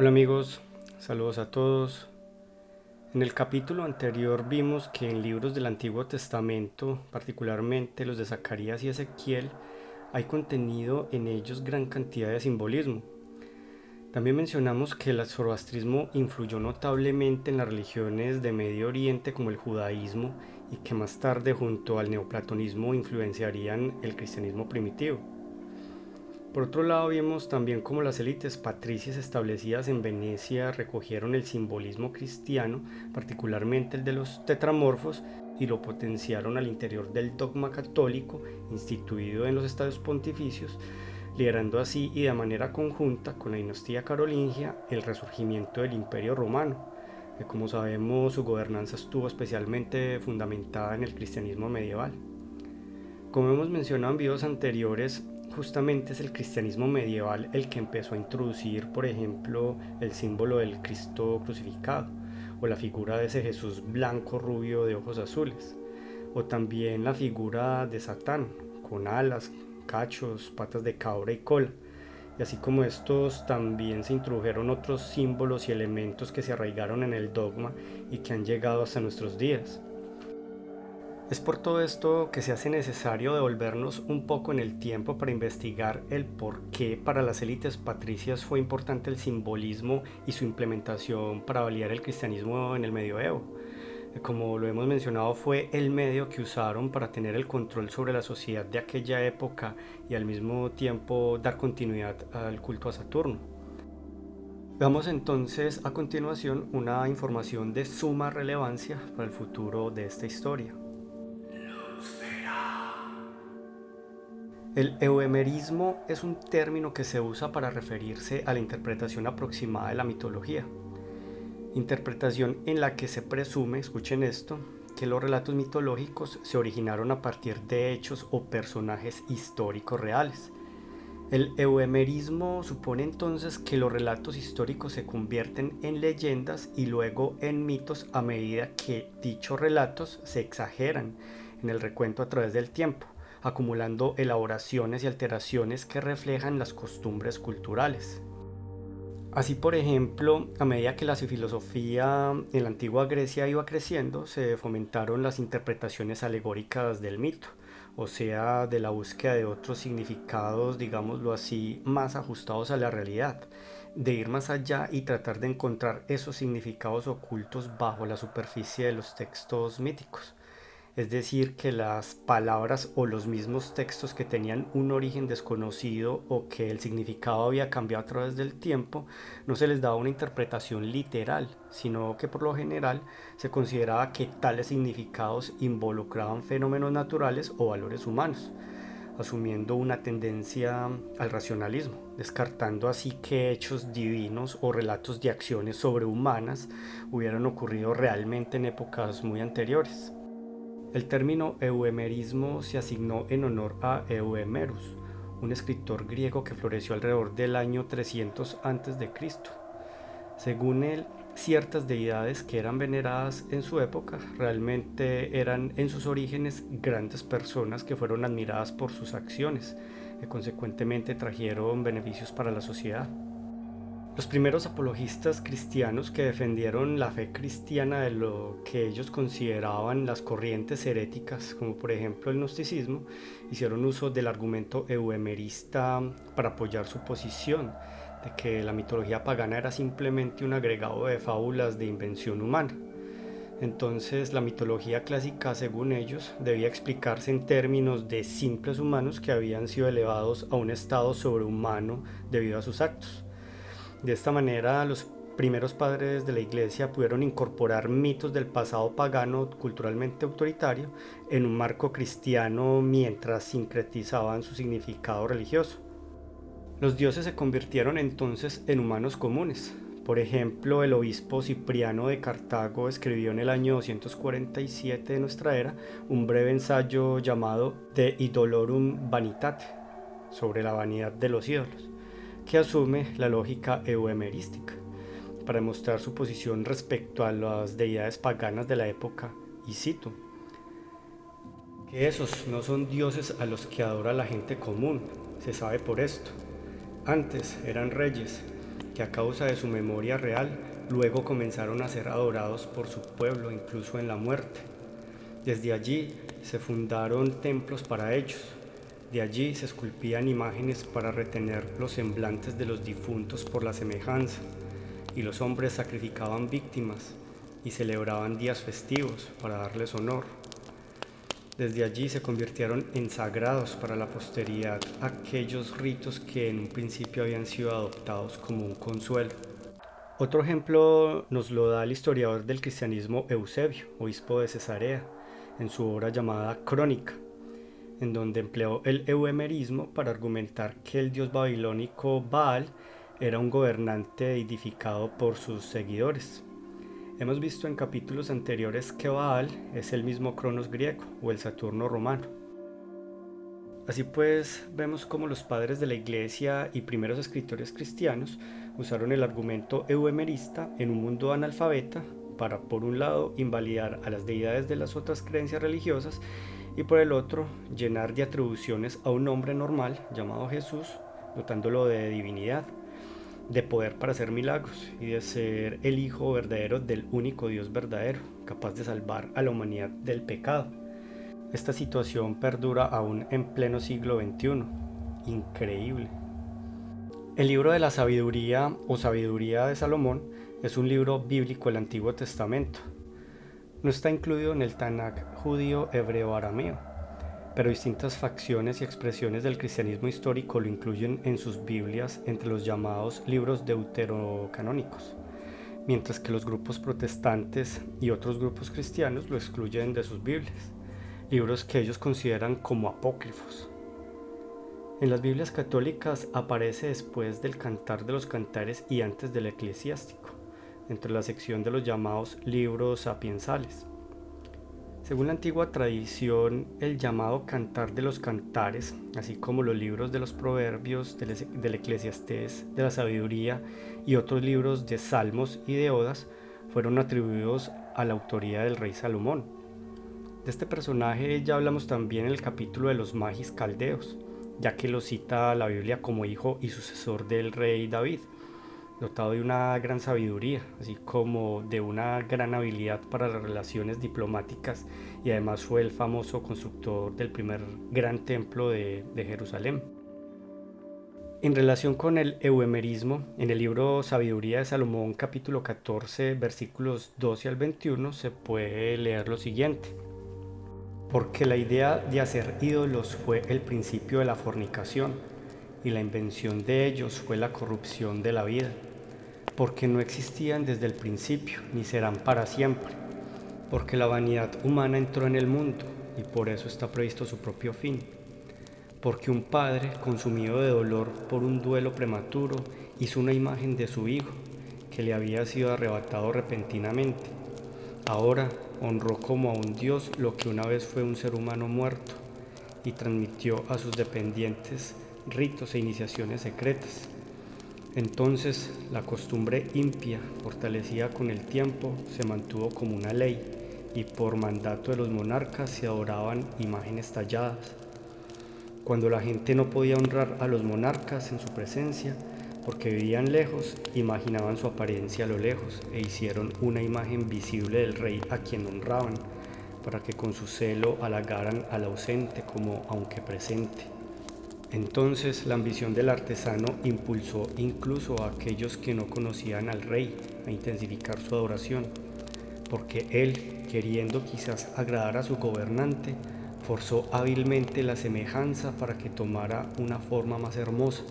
Hola amigos, saludos a todos. En el capítulo anterior vimos que en libros del Antiguo Testamento, particularmente los de Zacarías y Ezequiel, hay contenido en ellos gran cantidad de simbolismo. También mencionamos que el zoroastrismo influyó notablemente en las religiones de Medio Oriente como el judaísmo y que más tarde junto al neoplatonismo influenciarían el cristianismo primitivo. Por otro lado, vimos también cómo las élites patricias establecidas en Venecia recogieron el simbolismo cristiano, particularmente el de los tetramorfos, y lo potenciaron al interior del dogma católico instituido en los estados pontificios, liderando así y de manera conjunta con la dinastía carolingia el resurgimiento del Imperio Romano, que como sabemos su gobernanza estuvo especialmente fundamentada en el cristianismo medieval. Como hemos mencionado en videos anteriores, justamente es el cristianismo medieval el que empezó a introducir, por ejemplo, el símbolo del Cristo crucificado, o la figura de ese Jesús blanco rubio de ojos azules, o también la figura de Satán, con alas, cachos, patas de cabra y cola. Y así como estos, también se introdujeron otros símbolos y elementos que se arraigaron en el dogma y que han llegado hasta nuestros días. Es por todo esto que se hace necesario devolvernos un poco en el tiempo para investigar el por qué para las élites patricias fue importante el simbolismo y su implementación para validar el cristianismo en el medioevo. Como lo hemos mencionado, fue el medio que usaron para tener el control sobre la sociedad de aquella época y al mismo tiempo dar continuidad al culto a Saturno. Veamos entonces a continuación una información de suma relevancia para el futuro de esta historia. El euhemerismo es un término que se usa para referirse a la interpretación aproximada de la mitología. Interpretación en la que se presume, escuchen esto, que los relatos mitológicos se originaron a partir de hechos o personajes históricos reales. El euhemerismo supone entonces que los relatos históricos se convierten en leyendas y luego en mitos a medida que dichos relatos se exageran en el recuento a través del tiempo, acumulando elaboraciones y alteraciones que reflejan las costumbres culturales. Así, por ejemplo, a medida que la filosofía en la antigua Grecia iba creciendo, se fomentaron las interpretaciones alegóricas del mito, o sea, de la búsqueda de otros significados, digámoslo así, más ajustados a la realidad, de ir más allá y tratar de encontrar esos significados ocultos bajo la superficie de los textos míticos. Es decir, que las palabras o los mismos textos que tenían un origen desconocido o que el significado había cambiado a través del tiempo, no se les daba una interpretación literal, sino que por lo general se consideraba que tales significados involucraban fenómenos naturales o valores humanos, asumiendo una tendencia al racionalismo, descartando así que hechos divinos o relatos de acciones sobrehumanas hubieran ocurrido realmente en épocas muy anteriores. El término euhemerismo se asignó en honor a Euhemerus, un escritor griego que floreció alrededor del año 300 a.C. Según él, ciertas deidades que eran veneradas en su época realmente eran en sus orígenes grandes personas que fueron admiradas por sus acciones, que consecuentemente trajeron beneficios para la sociedad. Los primeros apologistas cristianos que defendieron la fe cristiana de lo que ellos consideraban las corrientes heréticas, como por ejemplo el gnosticismo, hicieron uso del argumento euhemerista para apoyar su posición de que la mitología pagana era simplemente un agregado de fábulas de invención humana. Entonces, la mitología clásica, según ellos, debía explicarse en términos de simples humanos que habían sido elevados a un estado sobrehumano debido a sus actos. De esta manera, los primeros padres de la iglesia pudieron incorporar mitos del pasado pagano culturalmente autoritario en un marco cristiano mientras sincretizaban su significado religioso. Los dioses se convirtieron entonces en humanos comunes. Por ejemplo, el obispo Cipriano de Cartago escribió en el año 247 de nuestra era un breve ensayo llamado De Idolorum Vanitate, sobre la vanidad de los ídolos, que asume la lógica euhemerística para demostrar su posición respecto a las deidades paganas de la época, y cito, que esos no son dioses a los que adora la gente común, se sabe por esto. Antes eran reyes, que a causa de su memoria real, luego comenzaron a ser adorados por su pueblo, incluso en la muerte. Desde allí se fundaron templos para ellos. De allí se esculpían imágenes para retener los semblantes de los difuntos por la semejanza, y los hombres sacrificaban víctimas y celebraban días festivos para darles honor. Desde allí se convirtieron en sagrados para la posteridad aquellos ritos que en un principio habían sido adoptados como un consuelo. Otro ejemplo nos lo da el historiador del cristianismo Eusebio, obispo de Cesarea, en su obra llamada Crónica, en donde empleó el euhemerismo para argumentar que el dios babilónico Baal era un gobernante edificado por sus seguidores. Hemos visto en capítulos anteriores que Baal es el mismo Cronos griego o el Saturno romano. Así pues, vemos cómo los padres de la Iglesia y primeros escritores cristianos usaron el argumento euhemerista en un mundo analfabeta para, por un lado, invalidar a las deidades de las otras creencias religiosas y por el otro, llenar de atribuciones a un hombre normal llamado Jesús, dotándolo de divinidad, de poder para hacer milagros y de ser el Hijo verdadero del único Dios verdadero, capaz de salvar a la humanidad del pecado. Esta situación perdura aún en pleno siglo XXI. Increíble. El libro de la sabiduría o sabiduría de Salomón es un libro bíblico del Antiguo Testamento. No está incluido en el Tanaj judío hebreo-arameo, pero distintas facciones y expresiones del cristianismo histórico lo incluyen en sus Biblias entre los llamados libros deuterocanónicos, mientras que los grupos protestantes y otros grupos cristianos lo excluyen de sus Biblias, libros que ellos consideran como apócrifos. En las Biblias católicas aparece después del Cantar de los Cantares y antes del Eclesiástico, entre la sección de los llamados libros sapiensales. Según la antigua tradición, el llamado Cantar de los Cantares, así como los libros de los Proverbios, del Eclesiastés, de la Sabiduría y otros libros de Salmos y de Odas, fueron atribuidos a la autoría del rey Salomón. De este personaje ya hablamos también en el capítulo de los magis caldeos, ya que lo cita la Biblia como hijo y sucesor del rey David, dotado de una gran sabiduría, así como de una gran habilidad para las relaciones diplomáticas, y además fue el famoso constructor del primer gran templo de Jerusalén. En relación con el euhemerismo, en el libro Sabiduría de Salomón, capítulo 14, versículos 12 al 21, se puede leer lo siguiente: porque la idea de hacer ídolos fue el principio de la fornicación, y la invención de ellos fue la corrupción de la vida, porque no existían desde el principio, ni serán para siempre, porque la vanidad humana entró en el mundo, y por eso está previsto su propio fin, porque un padre, consumido de dolor por un duelo prematuro, hizo una imagen de su hijo, que le había sido arrebatado repentinamente. Ahora honró como a un dios lo que una vez fue un ser humano muerto, y transmitió a sus dependientes ritos e iniciaciones secretas. Entonces la costumbre impía, fortalecida con el tiempo, se mantuvo como una ley, y por mandato de los monarcas se adoraban imágenes talladas. Cuando la gente no podía honrar a los monarcas en su presencia, porque vivían lejos, imaginaban su apariencia a lo lejos e hicieron una imagen visible del rey a quien honraban, para que con su celo halagaran al ausente como aunque presente. Entonces la ambición del artesano impulsó incluso a aquellos que no conocían al rey a intensificar su adoración, porque él, queriendo quizás agradar a su gobernante, forzó hábilmente la semejanza para que tomara una forma más hermosa,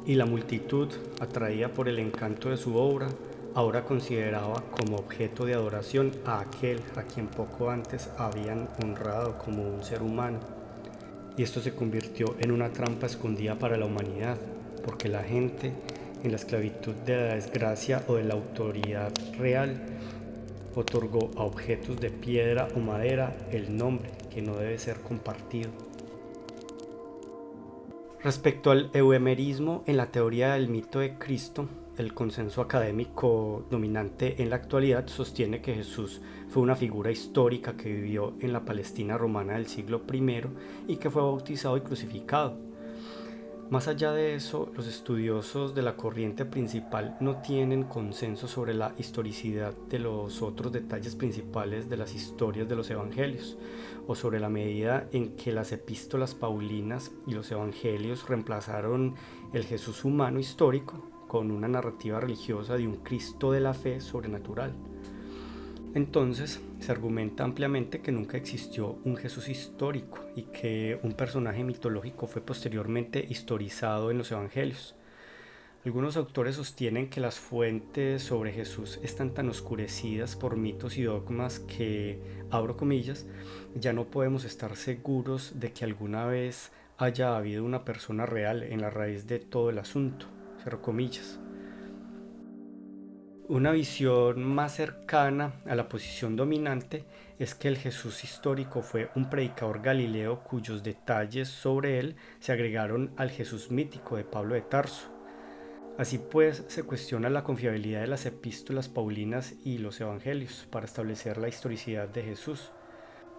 y la multitud, atraída por el encanto de su obra, ahora consideraba como objeto de adoración a aquel a quien poco antes habían honrado como un ser humano. Y esto se convirtió en una trampa escondida para la humanidad, porque la gente, en la esclavitud de la desgracia o de la autoridad real, otorgó a objetos de piedra o madera el nombre que no debe ser compartido. Respecto al euhemerismo en la teoría del mito de Cristo, el consenso académico dominante en la actualidad sostiene que Jesús fue una figura histórica que vivió en la Palestina romana del siglo I y que fue bautizado y crucificado. Más allá de eso, los estudiosos de la corriente principal no tienen consenso sobre la historicidad de los otros detalles principales de las historias de los evangelios, o sobre la medida en que las epístolas paulinas y los evangelios reemplazaron el Jesús humano histórico con una narrativa religiosa de un Cristo de la fe sobrenatural. Entonces, se argumenta ampliamente que nunca existió un Jesús histórico y que un personaje mitológico fue posteriormente historizado en los evangelios. Algunos autores sostienen que las fuentes sobre Jesús están tan oscurecidas por mitos y dogmas que, abro comillas, ya no podemos estar seguros de que alguna vez haya habido una persona real en la raíz de todo el asunto, cierro comillas. Una visión más cercana a la posición dominante es que el Jesús histórico fue un predicador galileo cuyos detalles sobre él se agregaron al Jesús mítico de Pablo de Tarso. Así pues, se cuestiona la confiabilidad de las epístolas paulinas y los evangelios para establecer la historicidad de Jesús.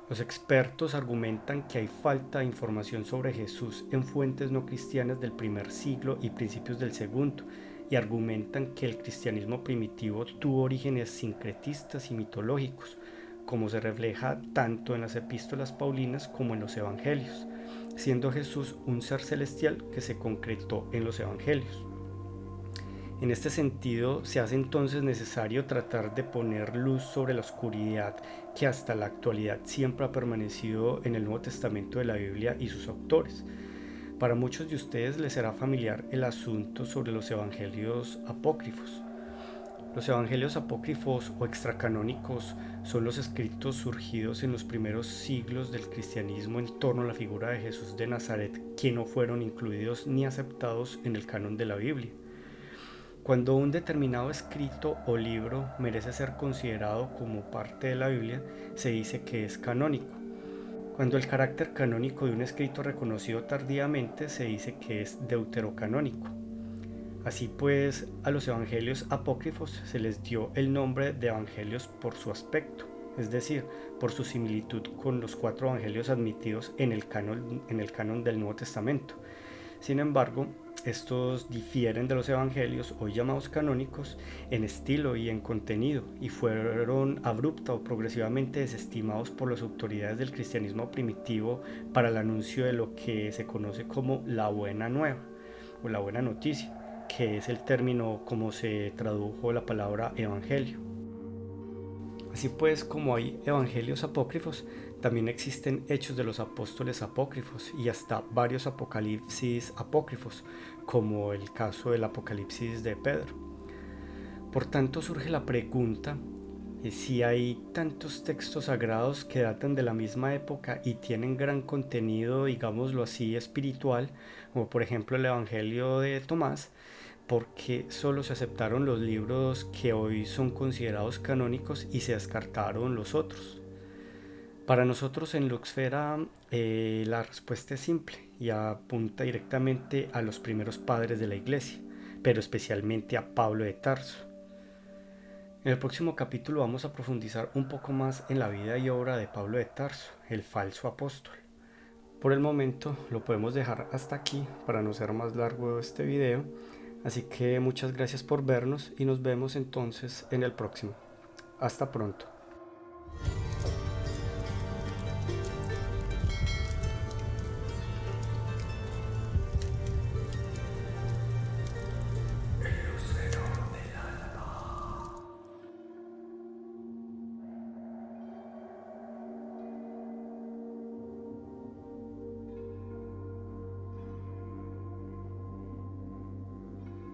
Los expertos argumentan que hay falta de información sobre Jesús en fuentes no cristianas del primer siglo y principios del segundo, y argumentan que el cristianismo primitivo tuvo orígenes sincretistas y mitológicos, como se refleja tanto en las epístolas paulinas como en los evangelios, siendo Jesús un ser celestial que se concretó en los evangelios. En este sentido, se hace entonces necesario tratar de poner luz sobre la oscuridad que hasta la actualidad siempre ha permanecido en el Nuevo Testamento de la Biblia y sus autores. Para muchos de ustedes les será familiar el asunto sobre los evangelios apócrifos. Los evangelios apócrifos o extracanónicos son los escritos surgidos en los primeros siglos del cristianismo en torno a la figura de Jesús de Nazaret, que no fueron incluidos ni aceptados en el canon de la Biblia. Cuando un determinado escrito o libro merece ser considerado como parte de la Biblia, se dice que es canónico. Cuando el carácter canónico de un escrito reconocido tardíamente, se dice que es deuterocanónico. Así pues, a los evangelios apócrifos se les dio el nombre de evangelios por su aspecto, es decir, por su similitud con los 4 evangelios admitidos en el canon del Nuevo Testamento. Sin embargo, estos difieren de los evangelios hoy llamados canónicos en estilo y en contenido, y fueron abrupta o progresivamente desestimados por las autoridades del cristianismo primitivo para el anuncio de lo que se conoce como la buena nueva o la buena noticia, que es el término como se tradujo la palabra evangelio. Así pues, como hay evangelios apócrifos, también existen hechos de los apóstoles apócrifos y hasta varios apocalipsis apócrifos, como el caso del Apocalipsis de Pedro. Por tanto, surge la pregunta si hay tantos textos sagrados que datan de la misma época y tienen gran contenido, digámoslo así, espiritual, como por ejemplo el Evangelio de Tomás, porque solo se aceptaron los libros que hoy son considerados canónicos y se descartaron los otros. Para nosotros en Luxfera la respuesta es simple y apunta directamente a los primeros padres de la iglesia, pero especialmente a Pablo de Tarso. En el próximo capítulo vamos a profundizar un poco más en la vida y obra de Pablo de Tarso, el falso apóstol. Por el momento lo podemos dejar hasta aquí para no ser más largo este video. Así que muchas gracias por vernos y nos vemos entonces en el próximo. Hasta pronto.